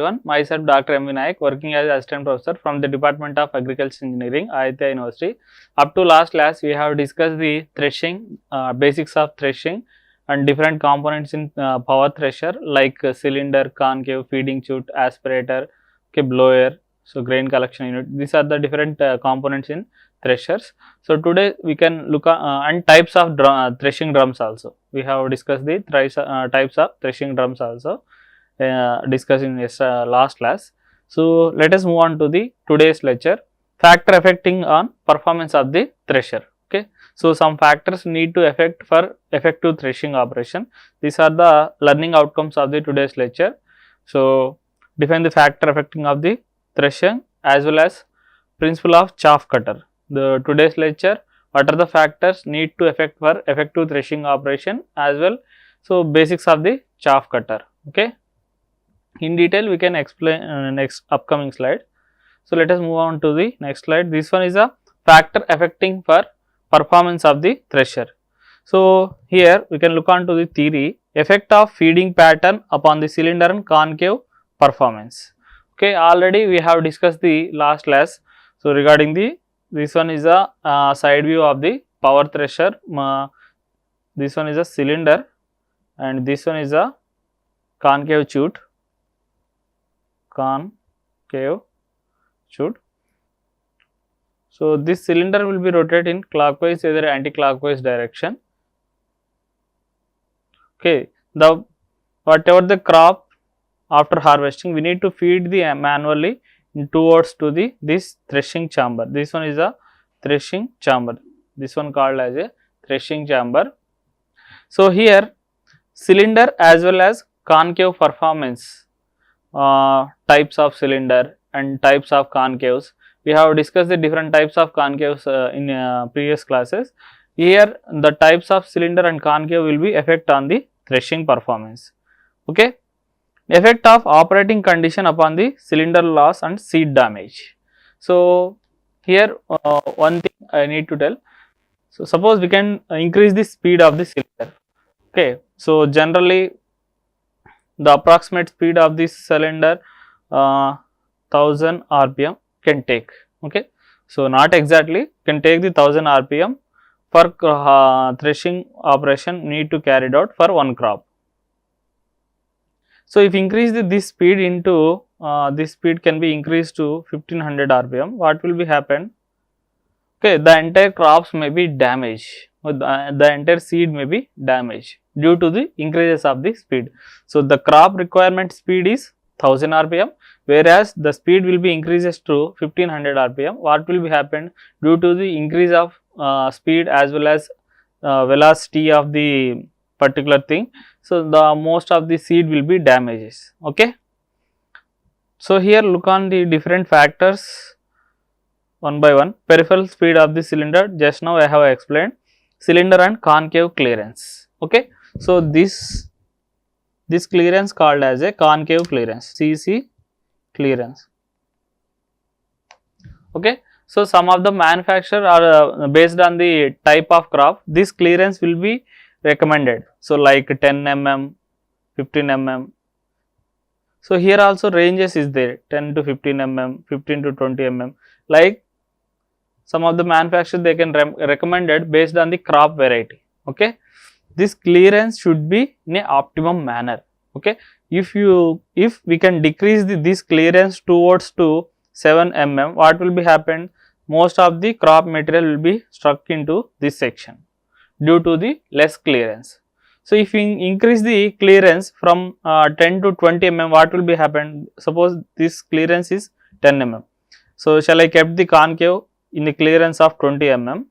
everyone. Myself Dr. M. Vinayak, working as assistant professor from the Department of Agriculture Engineering, Aditya University. Up to last class, we have discussed the threshing, basics of threshing and different components in power thresher like cylinder, concave, feeding chute, aspirator, okay, blower, so grain collection unit. These are the different components in threshers. So today we can look at and types of threshing drums also. We have discussed the types of threshing drums also. Discussed in this last class. So let us move on to the today's lecture, factor affecting on performance of the thresher. Okay, so some factors need to affect for effective threshing operation. These are the learning outcomes of the today's lecture. So define the factor affecting of the threshing as well as principle of chaff cutter. The today's lecture, what are the factors need to affect for effective threshing operation as well. So basics of the chaff cutter. Okay. In detail we can explain next upcoming slide. So let us move on to the next slide. This one is a factor affecting for performance of the thresher. So here we can look on to the theory, effect of feeding pattern upon the cylinder and concave performance. Okay, already we have discussed the last class. So regarding the, this one is a side view of the power thresher. This one is a cylinder and this one is a concave chute. So this cylinder will be rotated in clockwise either anti-clockwise direction. Okay, the whatever the crop after harvesting, we need to feed the manually towards to the this threshing chamber. This one is a threshing chamber. This one called as a threshing chamber. So here cylinder as well as concave performance. Types of cylinder and types of concaves. We have discussed the different types of concaves in previous classes. Here the types of cylinder and concave will be effect on the threshing performance. Okay. Effect of operating condition upon the cylinder loss and seed damage. So here one thing I need to tell. So suppose we can increase the speed of the cylinder. Okay. So generally the approximate speed of this cylinder 1000 rpm can take. Okay, so not exactly, can take the 1000 rpm for threshing operation need to carried out for one crop. So if increase this speed into this speed can be increased to 1500 rpm, what will be happen? Okay, the entire crops may be damaged, the entire seed may be damaged due to the increases of the speed. So the crop requirement speed is 1000 rpm, whereas the speed will be increases to 1500 rpm. What will be happen due to the increase of speed as well as velocity of the particular thing? So the most of the seed will be damages. Okay. So here look on the different factors one by one. Peripheral speed of the cylinder, just now I have explained. Cylinder and concave clearance. Okay. So this clearance called as a concave clearance, CC clearance. Okay. So some of the manufacturer are based on the type of crop, this clearance will be recommended. So like 10 mm, 15 mm. So here also ranges is there, 10 to 15 mm, 15 to 20 mm. Like some of the manufacturers they can recommended based on the crop variety. Okay. This clearance should be in an optimum manner. Okay. If we can decrease this clearance towards to 7 mm, what will be happen? Most of the crop material will be stuck into this section due to the less clearance. So if we increase the clearance from 10 to 20 mm, what will be happen? Suppose this clearance is 10 mm. So shall I kept the concave in the clearance of 20 mm?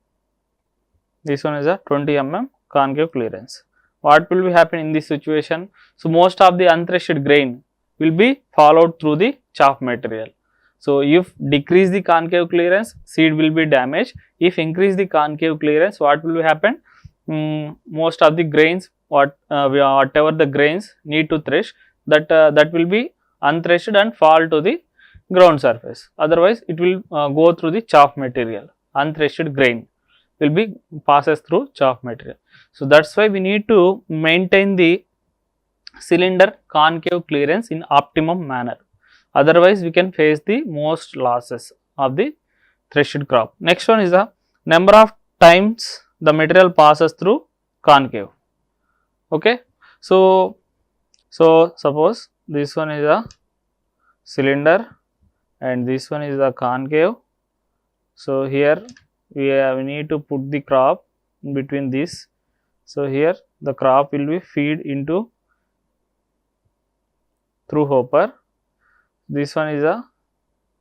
This one is a 20 mm concave clearance. What will be happen in this situation? So most of the unthreshed grain will be followed through the chaff material. So if decrease the concave clearance, seed will be damaged. If increase the concave clearance, what will happen? Most of the grains, whatever the grains need to thresh, that will be unthreshed and fall to the ground surface. Otherwise, it will go through the chaff material. Unthreshed grain will be passes through chaff material. So that's why we need to maintain the cylinder concave clearance in optimum manner. Otherwise, we can face the most losses of the threshed crop. Next one is the number of times the material passes through concave. Okay. So suppose this one is a cylinder and this one is the concave. So here we need to put the crop in between this. So here the crop will be feed into through hopper. This one is a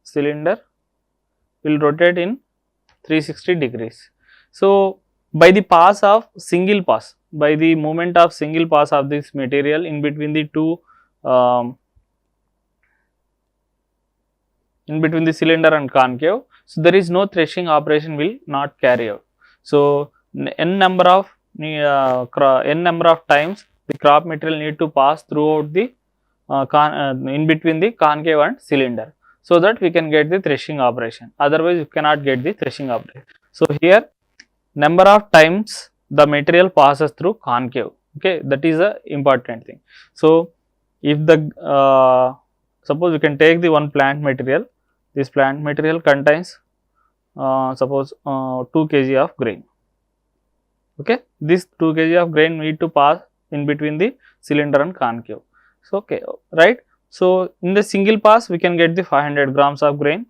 cylinder, will rotate in 360 degrees. So by the pass of single pass, by the movement of single pass of this material in between the two in between the cylinder and concave, so there is no threshing operation will not carry out. So n number of times the crop material need to pass throughout the in between the concave and cylinder, so that we can get the threshing operation. Otherwise, you cannot get the threshing operation. So here number of times the material passes through concave. Okay, that is a important thing. So if the suppose you can take the one plant material. This plant material contains suppose 2 kg of grain. Okay, this 2 kg of grain need to pass in between the cylinder and concave. So okay, right. So in the single pass we can get the 500 grams of grain.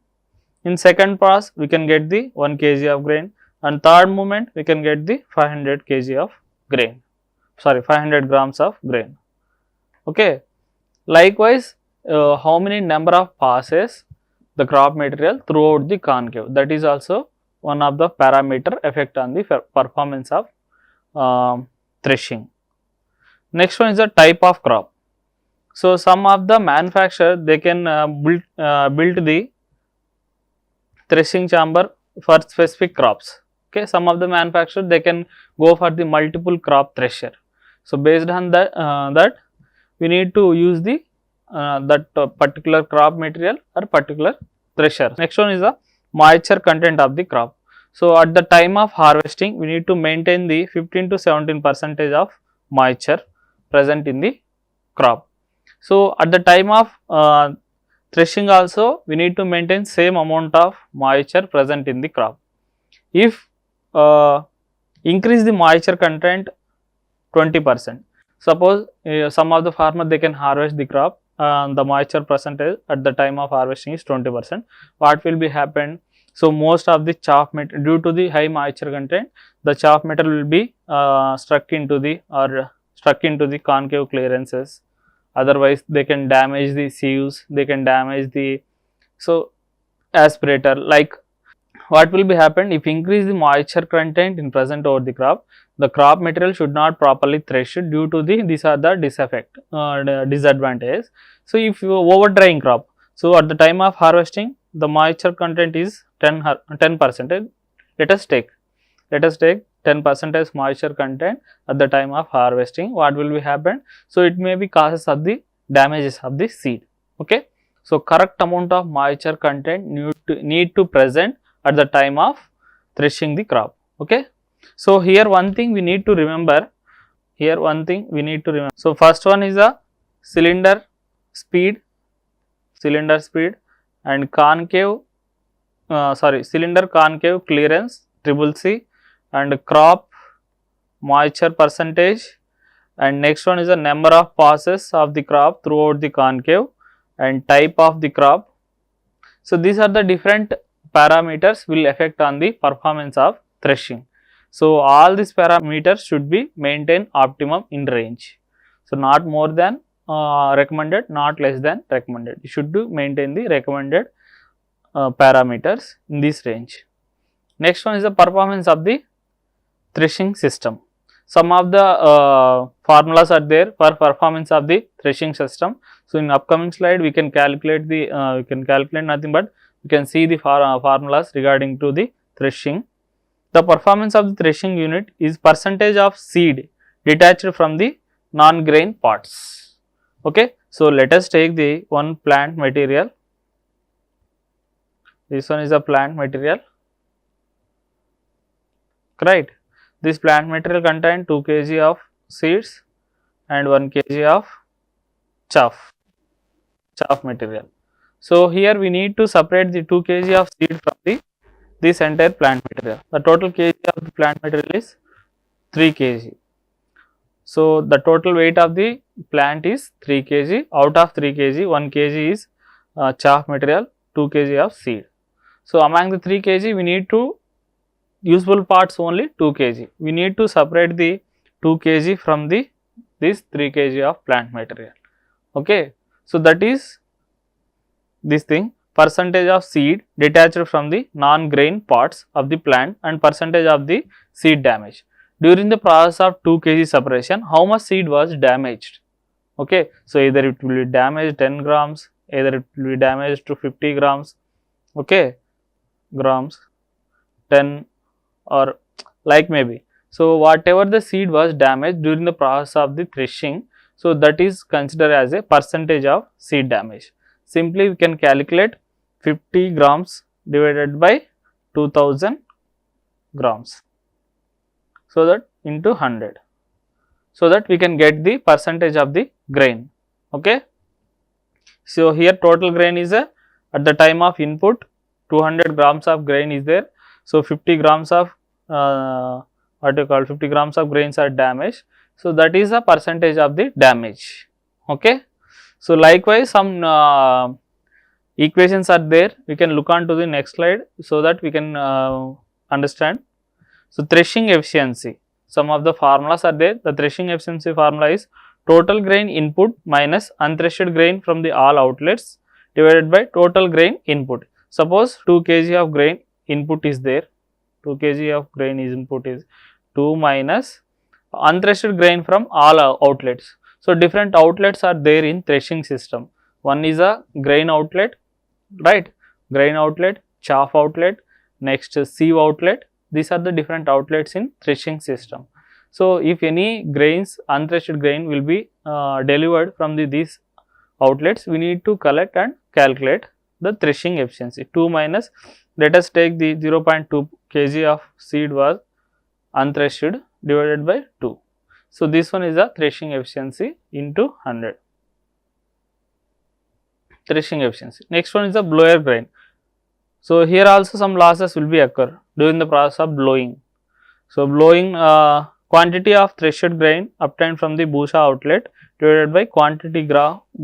In second pass we can get the 1 kg of grain, and third movement we can get the 500 kg of grain. Sorry, 500 grams of grain. Okay. Likewise, how many number of passes the crop material throughout the concave, that is also one of the parameter effect on the performance of threshing. Next one is the type of crop. So some of the manufacturer they can build the threshing chamber for specific crops. Okay, some of the manufacturer they can go for the multiple crop thresher. So based on that we need to use the particular crop material or particular thresher. Next one is the moisture content of the crop. So at the time of harvesting we need to maintain the 15 to 17% of moisture present in the crop. So at the time of threshing also we need to maintain same amount of moisture present in the crop. If increase the moisture content 20%, suppose some of the farmer they can harvest the crop, the moisture percentage at the time of harvesting is 20%. What will be happen? So most of the chaff material, due to the high moisture content, the chaff material will be stuck into the concave clearances. Otherwise, they can damage the sieves, they can damage the aspirator. Like what will be happen if increase the moisture content in present over the crop material should not properly threshed due to these are the disadvantages. So if you over drying crop, so at the time of harvesting the moisture content is 10%. Let us take 10% moisture content at the time of harvesting. What will be happen? So it may be causes of the damages of the seed. Okay, so correct amount of moisture content need to present at the time of threshing the crop. Okay, so here one thing we need to remember. So first one is a cylinder speed and cylinder concave clearance CCC, and crop moisture percentage, and next one is the number of passes of the crop throughout the concave and type of the crop. So these are the different parameters will affect on the performance of threshing. So all these parameters should be maintained optimum in range. So not more than recommended, not less than recommended. You should maintain the recommended parameters in this range. Next one is the performance of the threshing system. Some of the formulas are there for performance of the threshing system. So in upcoming slide we can calculate nothing but we can see the formulas regarding to the threshing. The performance of the threshing unit is percentage of seed detached from the non-grain parts. Okay, so let us take the one plant material. This one is a plant material, right? This plant material contains 2 kg of seeds and 1 kg of chaff material. So here we need to separate the 2 kg of seed from this entire plant material. The total kg of the plant material is 3 kg. So the total weight of the plant is 3 kg. Out of 3 kg, 1 kg is chaff material, 2 kg of seed. So among the 3 kg, we need to useful parts only 2 kg. We need to separate the 2 kg from this 3 kg of plant material. Okay. So that is this thing, percentage of seed detached from the non-grain parts of the plant and percentage of the seed damage. During the process of 2 kg separation, how much seed was damaged? Okay. So either it will be damaged 10 grams, either it will be damaged to 50 grams, okay, grams, 10 or like maybe. So whatever the seed was damaged during the process of the threshing, so that is considered as a percentage of seed damage. Simply we can calculate 50 grams divided by 2000 grams. So that into 100. So that we can get the percentage of the grain. Okay. So here total grain is at the time of input 200 grams of grain is there. So 50 grams of 50 grams of grains are damaged. So that is the percentage of the damage. Okay. So likewise some equations are there. We can look on to the next slide so that we can understand. So threshing efficiency, some of the formulas are there. The threshing efficiency formula is total grain input minus unthreshed grain from the all outlets divided by total grain input. Suppose 2 kg of grain input is there, 2 kg of grain input is 2 minus unthreshed grain from all outlets. So different outlets are there in threshing system. One is a grain outlet, right? Grain outlet, chaff outlet, next sieve outlet. These are the different outlets in threshing system. So if any grains, unthreshed grain will be delivered from these outlets, we need to collect and calculate the threshing efficiency. 2 minus, let us take the 0.2 kg of seed was unthreshed divided by 2. So this one is the threshing efficiency into 100. Threshing efficiency. Next one is the blower grain. So here also some losses will be occur during the process of blowing. So blowing quantity of threshed grain obtained from the busa outlet divided by quantity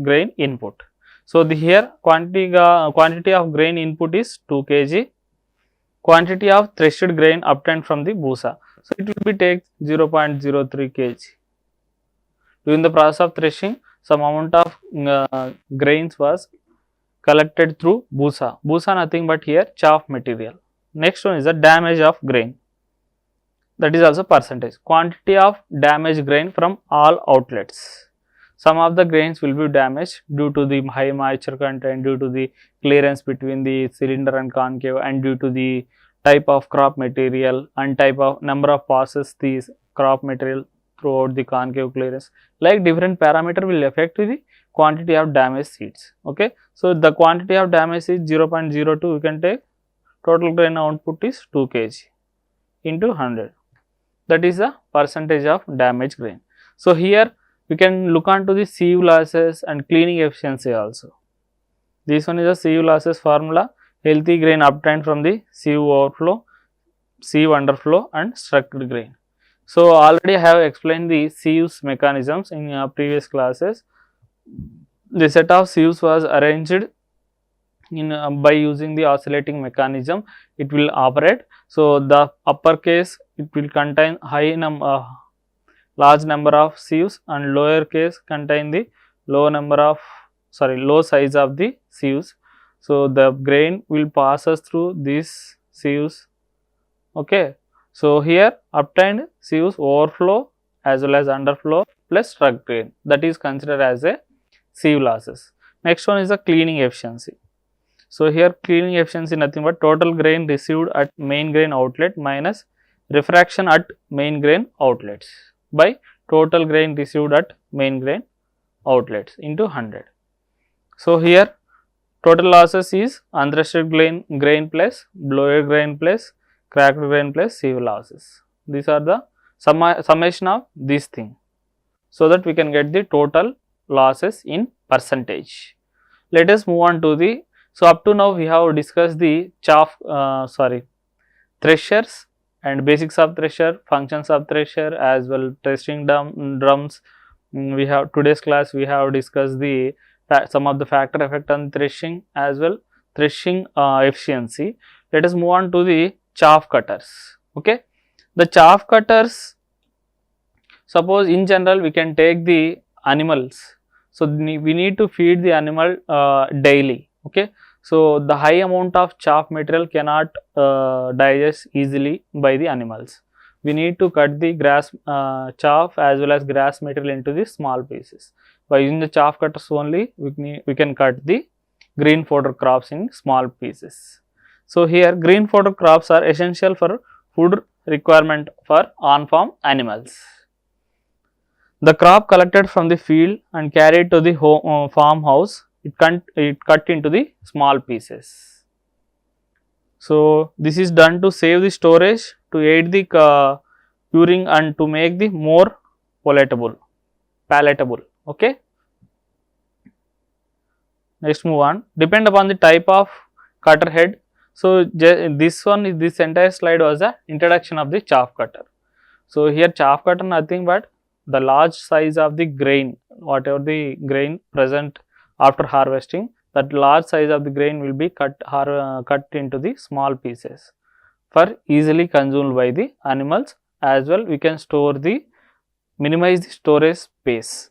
grain input. So here quantity of grain input is 2 kg, quantity of threshed grain obtained from the busa. So it will be take 0.03 kg. During the process of threshing, some amount of grains was collected through busa. Busa nothing but here chaff material. Next one is the damage of grain. That is also percentage. Quantity of damaged grain from all outlets. Some of the grains will be damaged due to the high moisture content, due to the clearance between the cylinder and concave, and due to the type of crop material and type of number of passes these crop material throughout the concave clearance. Like different parameter will affect the quantity of damaged seeds. Okay. So the quantity of damage is 0.02. We can take total grain output is 2 kg into 100. That is the percentage of damaged grain. So here we can look on to the sieve losses and cleaning efficiency also. This one is the sieve losses formula. Healthy grain obtained from the sieve overflow, sieve underflow and struck grain. So already I have explained the sieves mechanisms in previous classes. The set of sieves was arranged in by using the oscillating mechanism. It will operate. So the upper case it will contain large number of sieves, and lower case contain the low size of the sieves. So the grain will passes through these sieves. Okay. So here obtained sieves overflow as well as underflow plus struck grain, that is considered as a sieve losses. Next one is the cleaning efficiency. So here cleaning efficiency nothing but total grain received at main grain outlet minus refraction at main grain outlets by total grain received at main grain outlets into 100. So here total losses is unthreshed grain plus blower grain plus cracked grain plus sieve losses. These are the summation of this thing, so that we can get the total losses in percentage. Let us move on to the So up to now we have discussed the threshers and basics of thresher, functions of thresher, as well threshing drums. We have today's class we have discussed the some of the factor effect on threshing, as well threshing efficiency. Let us move on to the chaff cutters. Okay, the chaff cutters, suppose in general we can take the animals. So we need to feed the animal daily. Okay, so the high amount of chaff material cannot digest easily by the animals. We need to cut the grass chaff as well as grass material into the small pieces. By using the chaff cutters only, we can cut the green fodder crops in small pieces. So here green fodder crops are essential for food requirement for on-farm animals. The crop collected from the field and carried to the farmhouse, it cut into the small pieces. So this is done to save the storage, to aid the curing, and to make the more palatable. Okay. Next, move on. Depend upon the type of cutter head. So this entire slide was the introduction of the chaff cutter. So here chaff cutter nothing but the large size of the grain, whatever the grain present after harvesting, that large size of the grain will be cut into the small pieces for easily consumed by the animals. As well, we can minimize the storage space.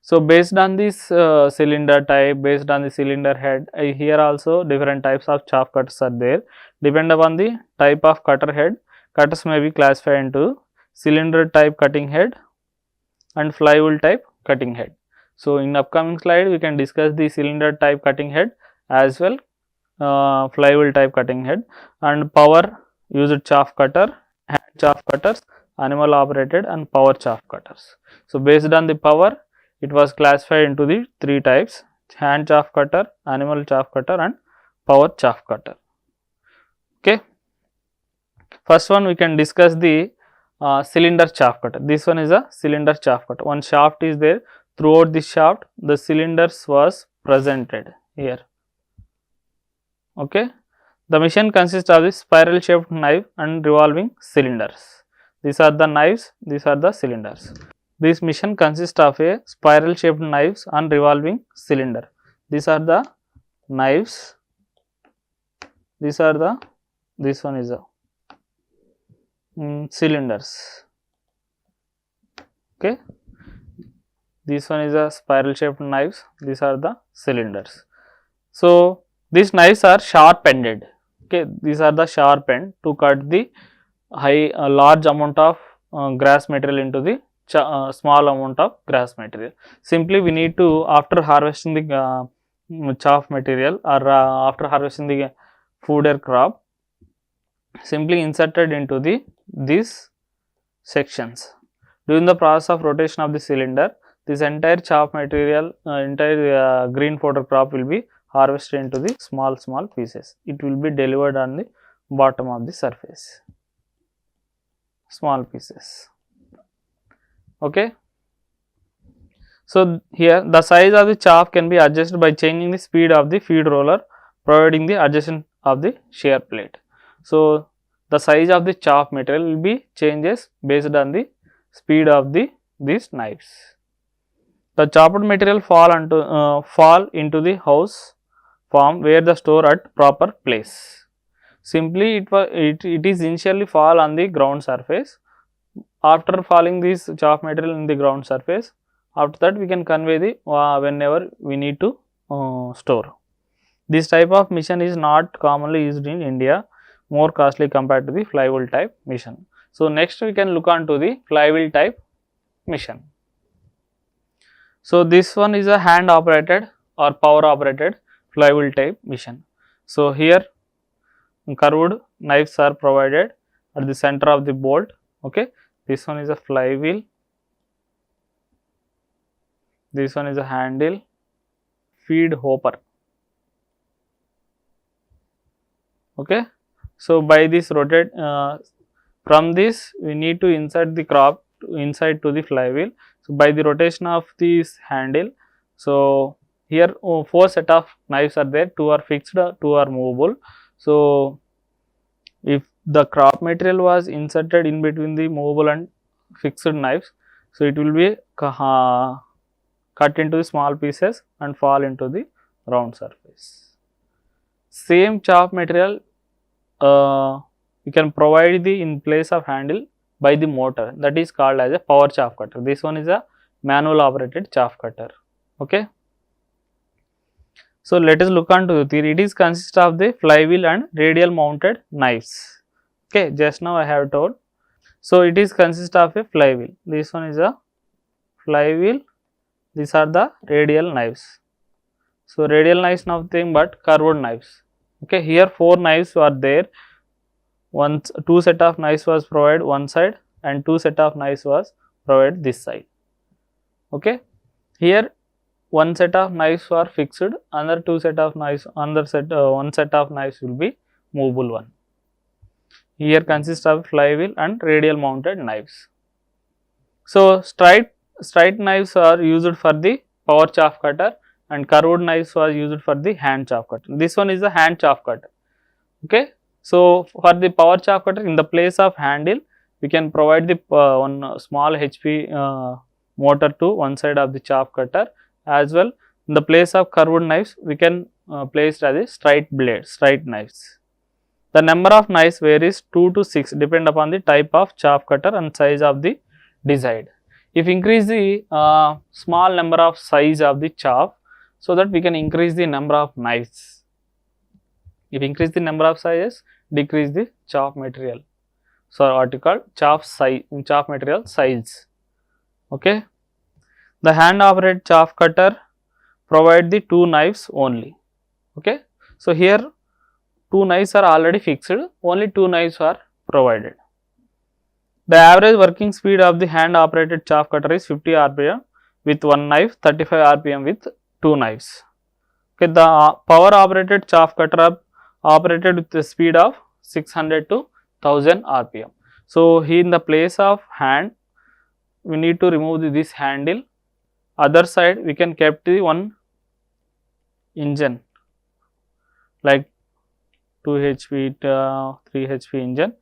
So based on this cylinder type, based on the cylinder head, here also different types of chaff cutters are there. Depend upon the type of cutter head, cutters may be classified into cylinder type cutting head and flywheel type cutting head. So in upcoming slide we can discuss the cylinder type cutting head as well flywheel type cutting head, and power used chaff cutter, hand chaff cutters, animal operated, and power chaff cutters. So based on the power, it was classified into the three types: hand chaff cutter, animal chaff cutter, and power chaff cutter. Okay. First one we can discuss the cylinder chaff cutter. This one is a cylinder chaff cutter. One shaft is there. Throughout this shaft, the cylinders was presented here. Okay. The machine consists of the spiral shaped knife and revolving cylinders. These are the knives, these are the cylinders. This machine consists of a spiral shaped knives and revolving cylinder. These are the knives. This one is a cylinders. Okay, this one is a spiral shaped knives, these are the cylinders. So these knives are sharp ended. Okay, these are the sharp end to cut the large amount of grass material into the small amount of grass material. Simply we need to, after harvesting the chaff material or after harvesting the fodder crop, simply inserted into these sections. During the process of rotation of the cylinder, this entire chaff material, entire green fodder crop will be harvested into the small pieces. It will be delivered on the bottom of the surface, small pieces. Okay. So here the size of the chaff can be adjusted by changing the speed of the feed roller, providing the adjustment of the shear plate. So the size of the chaff material will be changes based on the speed of these knives. The chopped material fall into the house form where the store at proper place. Simply it is initially fall on the ground surface. After falling this chaff material in the ground surface, after that we can convey the whenever we need to store. This type of machine is not commonly used in India, more costly compared to the flywheel type machine. So next we can look on to the flywheel type machine. So this one is a hand operated or power operated flywheel type machine. So here curved knives are provided at the center of the bolt. Okay, this one is a flywheel, this one is a handle, feed hopper. Okay, so by this rotate from this we need to insert the crop inside to the flywheel. So by the rotation of this handle, so here 4 set of knives are there, 2 are fixed, 2 are movable. So if the crop material was inserted in between the movable and fixed knives, so it will be cut into the small pieces and fall into the round surface. Same chop material you can provide the in place of handle by the motor, that is called as a power chaff cutter. This one is a manual operated chaff cutter. Okay. So let us look on to the theory. It is consist of the flywheel and radial mounted knives. Okay, just now I have told. So it is consist of a flywheel. This one is a flywheel. These are the radial knives. So radial knives nothing but curved knives. Okay, here 4 knives are there. 2 set of knives was provided one side and 2 set of knives was provided this side. Okay, here one set of knives are fixed, another 2 set of knives, one set of knives will be movable one. Here consists of flywheel and radial mounted knives. So straight knives are used for the power chaff cutter and curved knives was used for the hand chaff cutter. This one is the hand chaff cutter. Okay. So for the power chaff cutter, in the place of handle, we can provide the one small HP motor to one side of the chaff cutter. As well, in the place of curved knives, we can place it as a straight knives. The number of knives varies 2 to 6 depend upon the type of chaff cutter and size of the desired. If increase the small number of size of the chaff, so that we can increase the number of knives. If increase the number of sizes, decrease the chaff material. So what you call chaff material size. Okay. The hand operated chaff cutter provide the 2 knives only. Okay. So here 2 knives are already fixed, only 2 knives are provided. The average working speed of the hand operated chaff cutter is 50 rpm with 1 knife, 35 rpm with 2 knives. Okay. The power operated chaff cutter operated with the speed of 600 to 1000 rpm. So here in the place of hand, we need to remove this handle. Other side we can kept the one engine like 2 HP, 3 HP engine,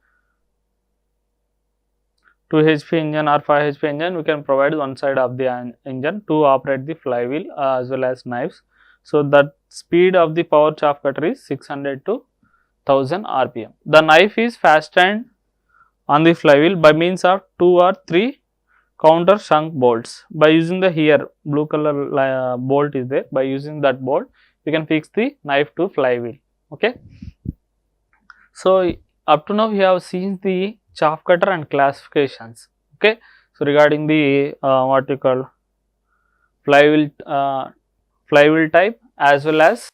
2 HP engine or 5 HP engine, we can provide one side of the engine to operate the flywheel as well as knives. So that speed of the power chaff cutter is 600 to 1000 rpm. The knife is fastened on the flywheel by means of 2 or 3 counter sunk bolts. By using the here blue color bolt is there, by using that bolt we can fix the knife to flywheel. Okay. So up to now we have seen the chaff cutter and classifications. Okay. So regarding the what you call flywheel type as well as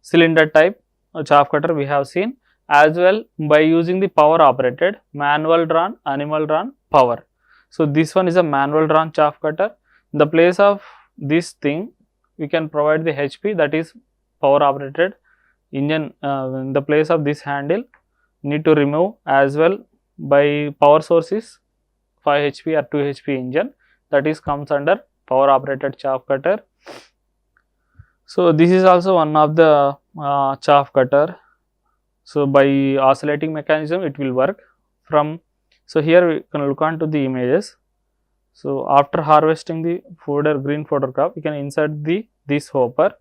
cylinder type chaff cutter we have seen, as well by using the power operated, manual drawn, animal drawn, power. So this one is a manual drawn chaff cutter. In the place of this thing, we can provide the HP, that is power operated engine. In the place of this handle, need to remove as well by power sources 5 HP or 2 HP engine, that is comes under power operated chaff cutter. So this is also one of the chaff cutter. So by oscillating mechanism it will work from. So here we can look on to the images. So after harvesting the green fodder crop, we can insert this hopper.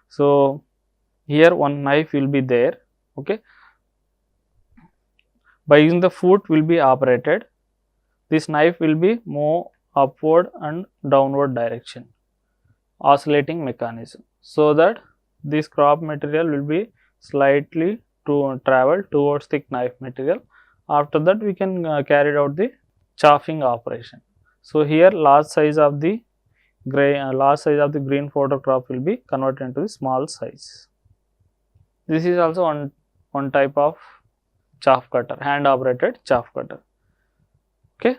So here one knife will be there. Okay. By using the foot will be operated. This knife will be move upward and downward direction, oscillating mechanism, so that this crop material will be slightly to travel towards the knife material. After that we can carry out the chaffing operation. So here large size of the green fodder crop will be converted into the small size. This is also one type of chaff cutter, hand operated chaff cutter. Okay.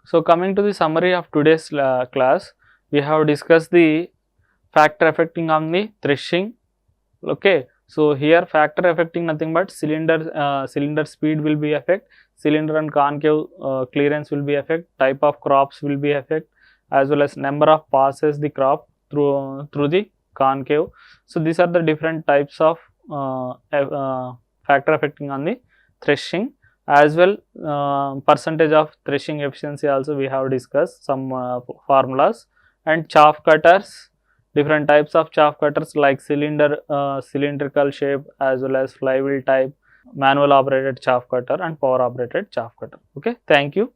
So coming to the summary of today's class, we have discussed the factor affecting on the threshing. Okay. So here factor affecting nothing but cylinder speed will be affect, cylinder and concave clearance will be affect, type of crops will be affect, as well as number of passes the crop through the concave. So these are the different types of factor affecting on the threshing. As well, percentage of threshing efficiency also we have discussed some formulas. And chaff cutters, different types of chaff cutters like cylindrical shape, as well as flywheel type, manual operated chaff cutter and power operated chaff cutter. Okay, thank you.